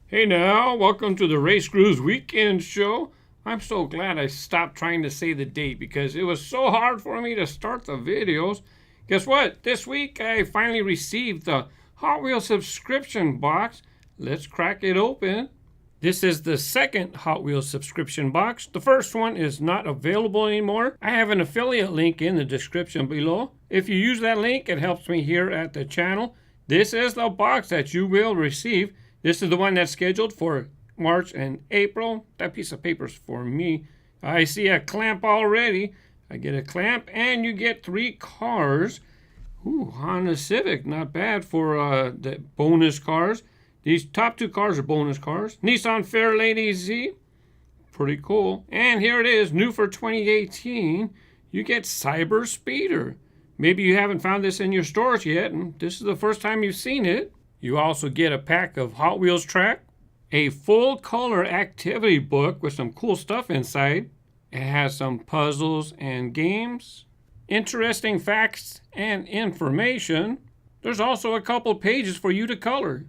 Hey now, welcome to the RaceGrooves weekend show. I'm so glad I stopped trying to say the date because it was so hard for me to start the videos. Guess what? This week I finally received the Hot Wheels subscription box. Let's crack it open. This is the second Hot Wheels subscription box. The first one is not available anymore. I have an affiliate link in the description below. If you use that link, it helps me here at the channel. This is the box that you will receive. This is the one that's scheduled for March and April. That piece of paper's for me. I see a clamp already. I get a clamp and you get 3 cars. Ooh, Honda Civic, not bad for the bonus cars. These top 2 cars are bonus cars. Nissan Fairlady Z, pretty cool. And here it is, new for 2018. You get Cyber Speeder. Maybe you haven't found this in your stores yet, and this is the first time you've seen it. You also get a pack of Hot Wheels track, a full color activity book with some cool stuff inside. It has some puzzles and games, interesting facts and information. There's also a couple pages for you to color.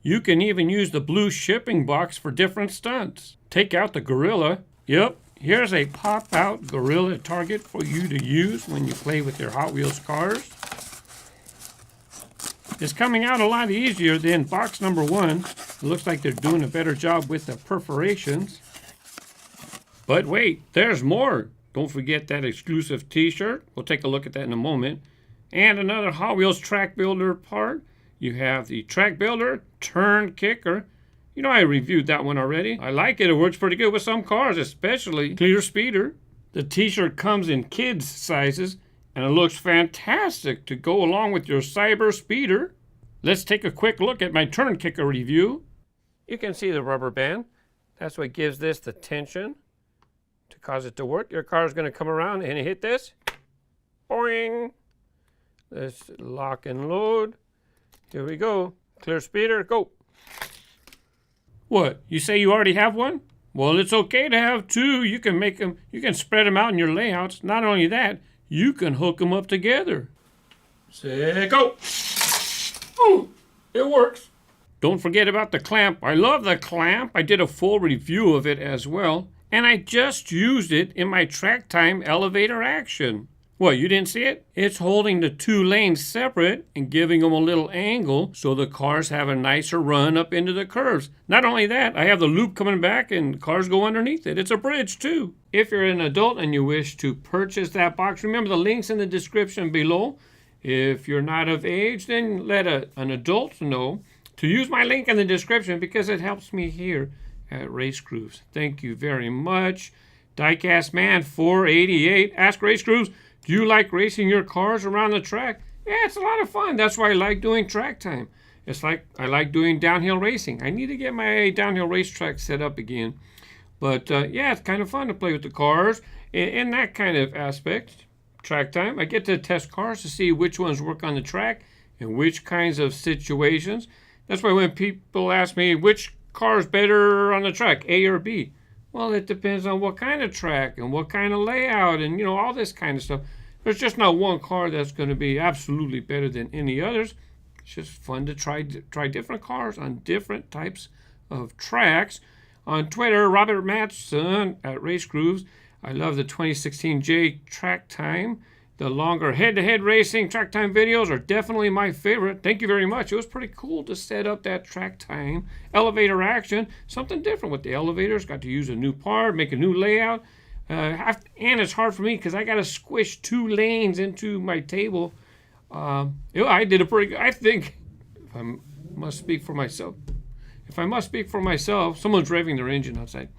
You can even use the blue shipping box for different stunts. Take out the gorilla. Yep, here's a pop-out gorilla target for you to use when you play with your Hot Wheels cars. It's coming out a lot easier than box number 1. It looks like they're doing a better job with the perforations. But wait, there's more. Don't forget that exclusive t-shirt. We'll take a look at that in a moment. And another Hot Wheels track builder part. You have the track builder, turn kicker. You know, I reviewed that one already. I like it. It works pretty good with some cars, especially Clear Speeder. The t-shirt comes in kids sizes. And it looks fantastic to go along with your Cyber Speeder. Let's take a quick look at my turn kicker review. You can see the rubber band. That's what gives this the tension to cause it to work. Your car is going to come around and hit this. Boing. Let's lock and load. Here we go. Clear Speeder, go. What? You say you already have one? Well, it's okay to have 2. You can make them. You can spread them out in your layouts. Not only that, you can hook them up together. Set, go! Ooh, it works. Don't forget about the clamp. I love the clamp. I did a full review of it as well. And I just used it in my track time elevator action. What, you didn't see it? It's holding the 2 lanes separate and giving them a little angle so the cars have a nicer run up into the curves. Not only that, I have the loop coming back and cars go underneath it. It's a bridge too. If you're an adult and you wish to purchase that box, remember the link's in the description below. If you're not of age, then let an adult know to use my link in the description because it helps me here at RaceGrooves. Thank you very much. Diecast Man 488, ask RaceGrooves, do you like racing your cars around the track? Yeah, it's a lot of fun. That's why I like doing track time. It's like I like doing downhill racing. I need to get my downhill racetrack set up again. But yeah, it's kind of fun to play with the cars in that kind of aspect. Track time. I get to test cars to see which ones work on the track and which kinds of situations. That's why when people ask me which car is better on the track, A or B, well, it depends on what kind of track and what kind of layout and, you know, all this kind of stuff. There's just not one car that's going to be absolutely better than any others. It's just fun to try different cars on different types of tracks. On Twitter, Robert Matson at RaceGrooves. I love the 2016 J track time. The longer head-to-head racing track time videos are definitely my favorite. Thank you very much. It was pretty cool to set up that track time elevator action. Something different with the elevators. Got to use a new part, make a new layout. And it's hard for me because I got to squish 2 lanes into my table. I did a pretty good, I think, if I must speak for myself, someone's revving their engine outside.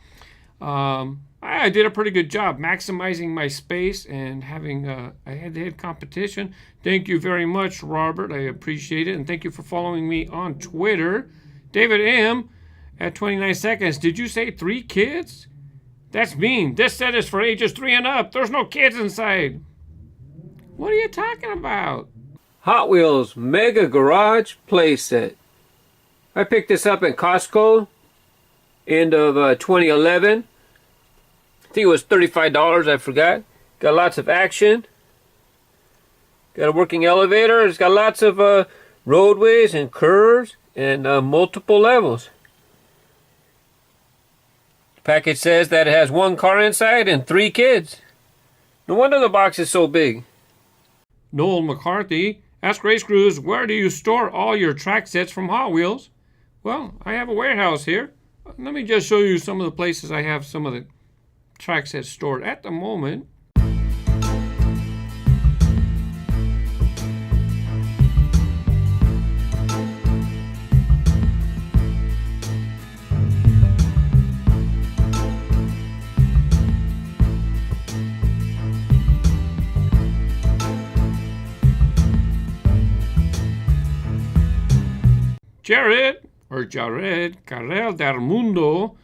I did a pretty good job maximizing my space and having a head-to-head competition. Thank you very much, Robert. I appreciate it. And thank you for following me on Twitter. David M. at 29 seconds. Did you say 3 kids? That's mean. This set is for ages 3 and up. There's no kids inside. What are you talking about? Hot Wheels Mega Garage Playset. I picked this up at Costco end of 2011. I think it was $35, I forgot. Got lots of action. Got a working elevator. It's got lots of roadways and curves and multiple levels. The package says that it has 1 car inside and 3 kids. No wonder the box is so big. Noel McCarthy, ask RaceGrooves, where do you store all your track sets from Hot Wheels? Well, I have a warehouse here. Let me just show you some of the places I have some of the track sets stored at the moment. Jared Carrel del Mundo,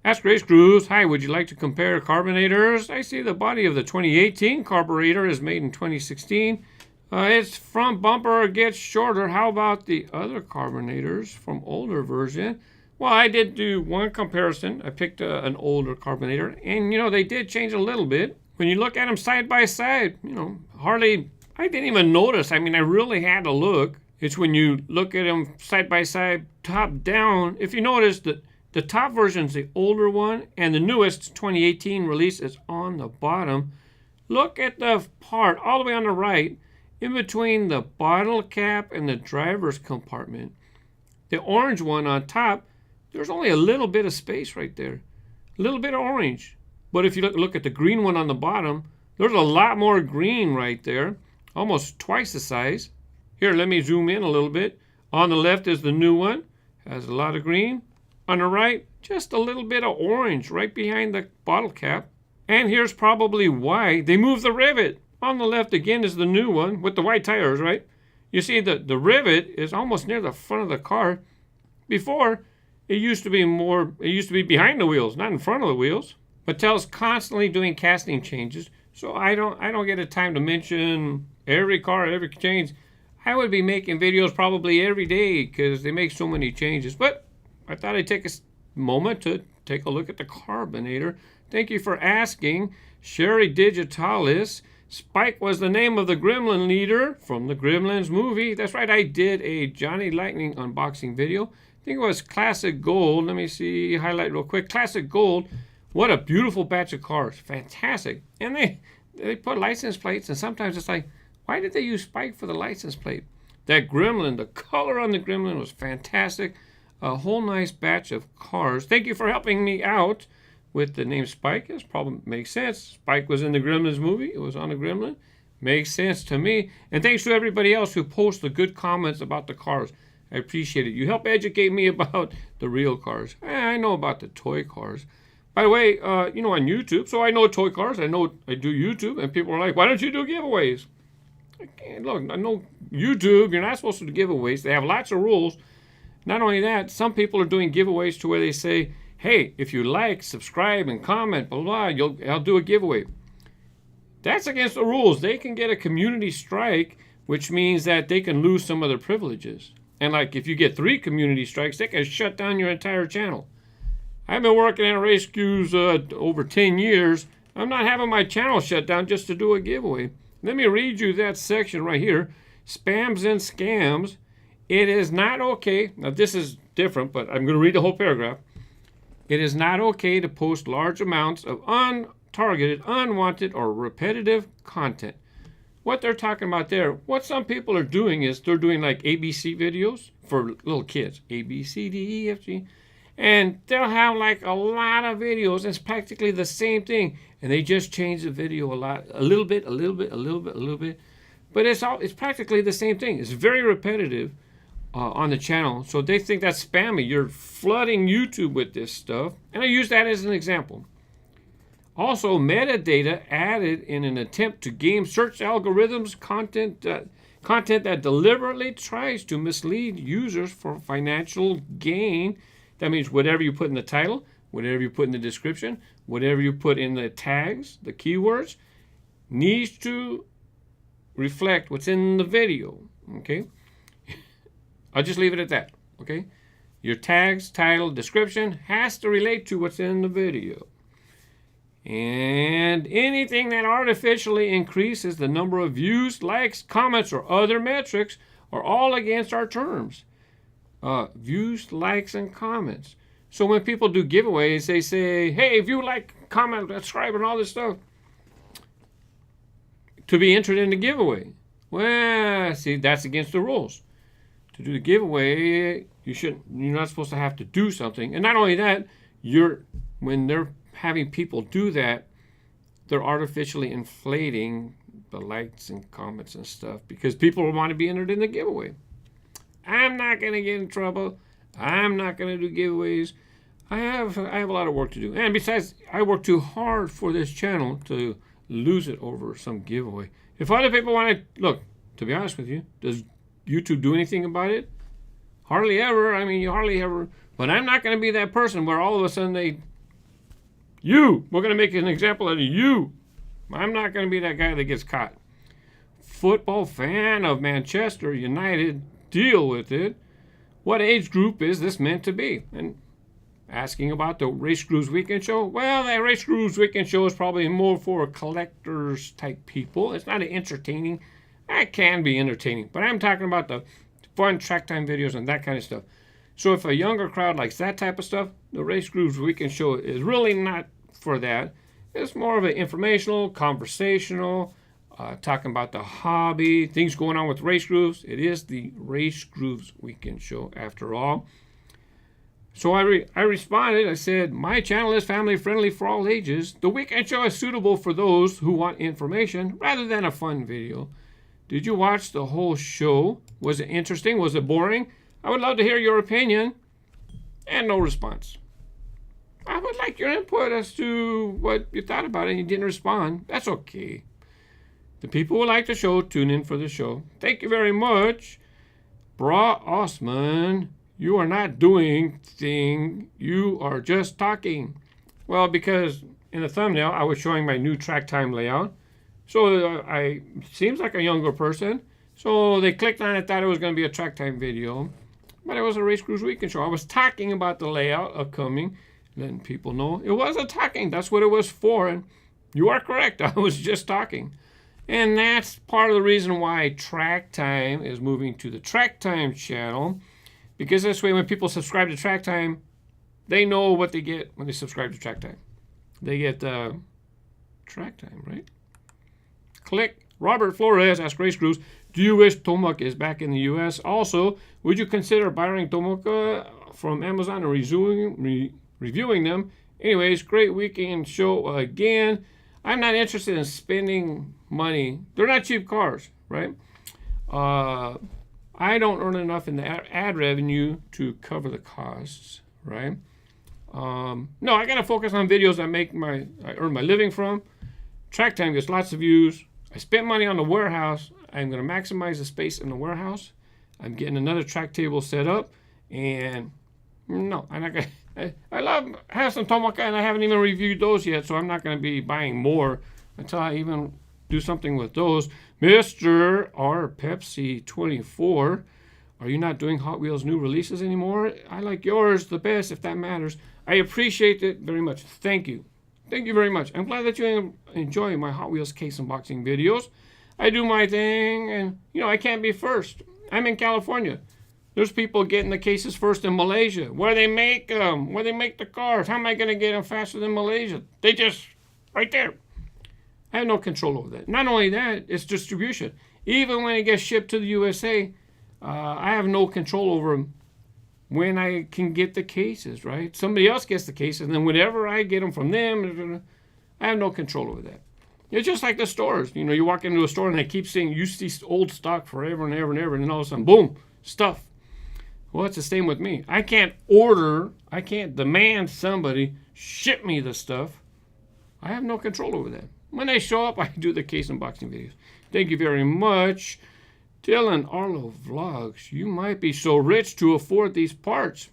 ask RaceGrooves, hi, would you like to compare Carbonators? I see the body of the 2018 Carbonator is made in 2016. Its front bumper gets shorter. How about the other Carbonators from older version? Well, I did do one comparison. I picked an older Carbonator, and they did change a little bit. When you look at them side by side, hardly, I didn't even notice. I mean, I really had to look. It's when you look at them side by side, top down. If you notice that the top version is the older one and the newest 2018 release is on the bottom. Look at the part all the way on the right in between the bottle cap and the driver's compartment. The orange one on top, there's only a little bit of space right there. A little bit of orange. But if you look at the green one on the bottom, there's a lot more green right there. Almost twice the size. Here, let me zoom in a little bit. On the left is the new one. Has a lot of green. On the right, just a little bit of orange right behind the bottle cap. And here's probably why they moved the rivet. On the left again is the new one with the white tires, right? You see the rivet is almost near the front of the car. Before, it used to be behind the wheels, not in front of the wheels. Mattel's constantly doing casting changes, so I don't get a time to mention every car, every change. I would be making videos probably every day because they make so many changes. But I thought I'd take a moment to take a look at the Carbonator. Thank you for asking. Sherry Digitalis. Spike was the name of the Gremlin leader from the Gremlins movie. That's right, I did a Johnny Lightning unboxing video. I think it was Classic Gold. Let me see, highlight real quick. Classic Gold. What a beautiful batch of cars. Fantastic. And they put license plates, and sometimes it's like, why did they use Spike for the license plate? That Gremlin, the color on the Gremlin was fantastic. A whole nice batch of cars. Thank you for helping me out with the name Spike. This probably makes sense. Spike was in the Gremlins movie. It was on the Gremlin. Makes sense to me. And thanks to everybody else who posted good comments about the cars. I appreciate it. You help educate me about the real cars. I know about the toy cars. By the way, on YouTube, so I know toy cars. I know I do YouTube, and people are like, why don't you do giveaways? Look, I know YouTube, you're not supposed to do giveaways. They have lots of rules. Not only that, some people are doing giveaways to where they say, hey, if you like, subscribe, and comment, blah, blah, I'll do a giveaway. That's against the rules. They can get a community strike, which means that they can lose some of their privileges. And like if you get 3 community strikes, they can shut down your entire channel. I've been working at RaceGrooves over 10 years. I'm not having my channel shut down just to do a giveaway. Let me read you that section right here. Spams and scams. It is not okay. Now this is different, but I'm going to read the whole paragraph. It is not okay to post large amounts of untargeted, unwanted, or repetitive content. What they're talking about there, what some people are doing is they're doing like ABC videos for little kids. A, B, C, D, E, F, G. And they'll have like a lot of videos. It's practically the same thing. And they just change the video a little bit. But it's practically the same thing. It's very repetitive on the channel. So they think that's spammy. You're flooding YouTube with this stuff. And I use that as an example. Also, metadata added in an attempt to game search algorithms, content that deliberately tries to mislead users for financial gain. That means whatever you put in the title, whatever you put in the description, whatever you put in the tags, the keywords, needs to reflect what's in the video, okay? I'll just leave it at that, okay? Your tags, title, description has to relate to what's in the video. And anything that artificially increases the number of views, likes, comments, or other metrics are all against our terms. Views, likes, and comments. So when people do giveaways, they say, hey, if you like, comment, subscribe, and all this stuff to be entered in the giveaway. Well, see, that's against the rules. To do the giveaway, you're not supposed to have to do something. And not only that, when they're having people do that, they're artificially inflating the likes and comments and stuff because people want to be entered in the giveaway. I'm not going to get in trouble. I'm not going to do giveaways. I have a lot of work to do. And besides, I work too hard for this channel to lose it over some giveaway. If other people want to, look, to be honest with you, does YouTube do anything about it? Hardly ever. I mean, you hardly ever. But I'm not going to be that person where all of a sudden we're going to make an example out of you. I'm not going to be that guy that gets caught. Football fan of Manchester United, deal with it. What age group is this meant to be? And asking about the RaceGrooves Weekend Show. Well, that RaceGrooves Weekend Show is probably more for collectors type people. It's not entertaining. It can be entertaining, but I'm talking about the fun track time videos and that kind of stuff. So if a younger crowd likes that type of stuff, the RaceGrooves Weekend Show is really not for that. It's more of an informational, conversational, talking about the hobby, things going on with RaceGrooves. It is the RaceGrooves Weekend Show after all. So I responded. I said, my channel is family friendly for all ages. The weekend show is suitable for those who want information rather than a fun video. Did you watch the whole show? Was it interesting? Was it boring? I would love to hear your opinion. And no response. I would like your input as to what you thought about it and you didn't respond. That's okay. The people who like the show, tune in for the show. Thank you very much. Bra Osman. You are not doing thing. You are just talking. Well, because in the thumbnail, I was showing my new track time layout. So seems like a younger person. So they clicked on it, thought it was going to be a track time video. But it was a RaceGrooves Weekend Show. I was talking about the layout upcoming, letting people know it wasn't talking. That's what it was for. And you are correct. I was just talking. And that's part of the reason why track time is moving to the track time channel. Because this way, when people subscribe to Track Time, they know what they get when they subscribe to Track Time. They get Track Time, right? Click. Robert Flores asks RaceGrooves, do you wish Tomica is back in the U.S.? Also, would you consider buying Tomica from Amazon or reviewing them? Anyways, great weekend show again. I'm not interested in spending money. They're not cheap cars, right? I don't earn enough in the ad revenue to cover the costs, right? No, I gotta focus on videos I earn my living from. Track Time gets lots of views. I spent money on the warehouse. I'm gonna maximize the space in the warehouse. I'm getting another track table set up, and no, I'm not gonna. I have some Tomica, and I haven't even reviewed those yet, so I'm not gonna be buying more until I even do something with those. Mr. R. Pepsi 24, are you not doing Hot Wheels new releases anymore? I like yours the best, if that matters. I appreciate it very much. Thank you. Thank you very much. I'm glad that you enjoy my Hot Wheels case unboxing videos. I do my thing, and, I can't be first. I'm in California. There's people getting the cases first in Malaysia, where they make them, where they make the cars. How am I going to get them faster than Malaysia? They just, right there. I have no control over that. Not only that, it's distribution. Even when it gets shipped to the USA, I have no control over them when I can get the cases, right? Somebody else gets the cases, and then whenever I get them from them, I have no control over that. It's just like the stores. You walk into a store, and they keep saying, you see old stock forever and ever and ever, and then all of a sudden, boom, stuff. Well, it's the same with me. I can't demand somebody ship me the stuff. I have no control over that. When they show up, I do the case unboxing videos. Thank you very much. Dylan Arlo Vlogs, you might be so rich to afford these parts.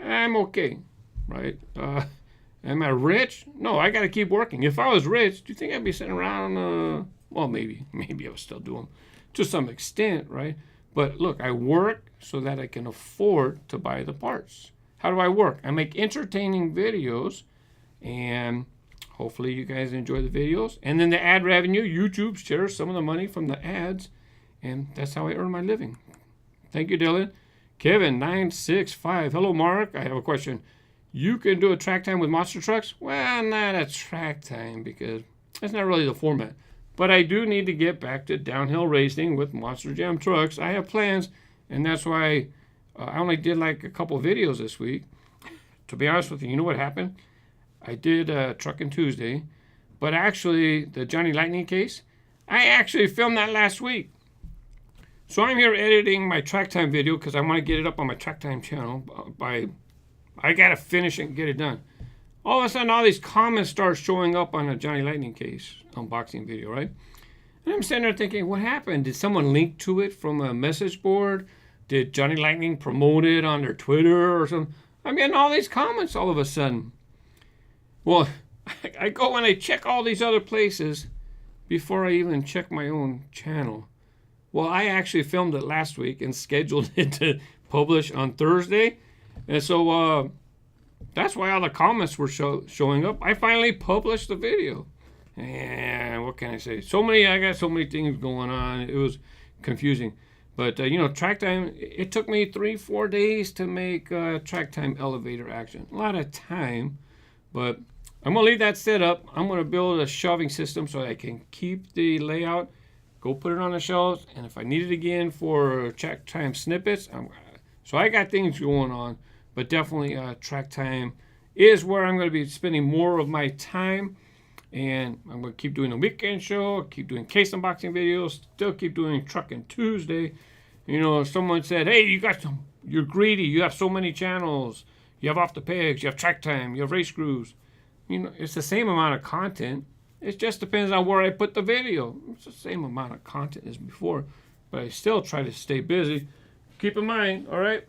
I'm okay, right? Am I rich? No, I got to keep working. If I was rich, do you think I'd be sitting around? Well, maybe I would still do them to some extent, right? But look, I work so that I can afford to buy the parts. How do I work? I make entertaining videos, and hopefully you guys enjoy the videos. And then the ad revenue, YouTube shares some of the money from the ads, and that's how I earn my living. Thank you, Dylan. Kevin965. Hello, Mark. I have a question. you can do a track time with monster trucks. Well, not a track time because that's not really the format. But I do need to get back to downhill racing with Monster Jam trucks. I have plans, and that's why I only did like a couple videos this week. To be honest with you, you know what happened? I did Truckin' Tuesday, but actually the Johnny Lightning case, I actually filmed that last week. So I'm here editing my track time video because I want to get it up on my track time channel. I got to finish it and get it done. All of a sudden, all these comments start showing up on a Johnny Lightning case unboxing video, right? And I'm sitting there thinking, what happened? Did someone link to it from a message board? Did Johnny Lightning promote it on their Twitter or something? I'm getting all these comments all of a sudden. Well, I go and I check all these other places before I even check my own channel. Well, I actually filmed it last week and scheduled it to publish on Thursday. And so that's why all the comments were showing up. I finally published the video. And what can I say? I got so many things going on. It was confusing. But, track time, it took me 3-4 days to make track time elevator action. A lot of time. But I'm going to leave that set up. I'm going to build a shelving system so I can keep the layout, go put it on the shelves, and if I need it again for track time snippets, so I got things going on. But definitely track time is where I'm going to be spending more of my time. And I'm going to keep doing the weekend show, keep doing case unboxing videos, still keep doing Truckin' Tuesday. Someone said, hey, you're greedy. You have so many channels. You have Off the Pegs, you have Track Time, you have RaceGrooves. It's the same amount of content. It just depends on where I put the video. It's the same amount of content as before. But I still try to stay busy. Keep in mind, all right?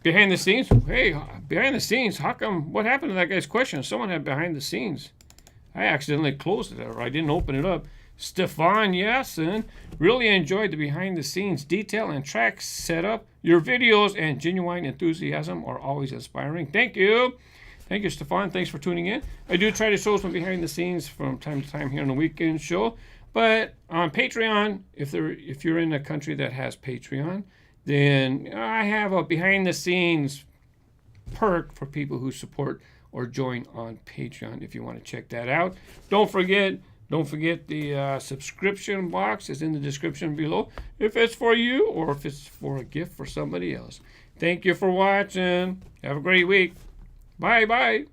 Behind the scenes, how come, what happened to that guy's question? Someone had behind the scenes. I accidentally closed it, or I didn't open it up. Stefan Yasin, really enjoyed the behind the scenes detail and track setup. Your videos and genuine enthusiasm are always inspiring. Thank you. Thank you, Stefan. Thanks for tuning in. I do try to show some behind the scenes from time to time here on the weekend show. But on Patreon, if you're in a country that has Patreon, then I have a behind-the-scenes perk for people who support or join on Patreon if you want to check that out. Don't forget the subscription box is in the description below if it's for you or if it's for a gift for somebody else. Thank you for watching. Have a great week. Bye-bye.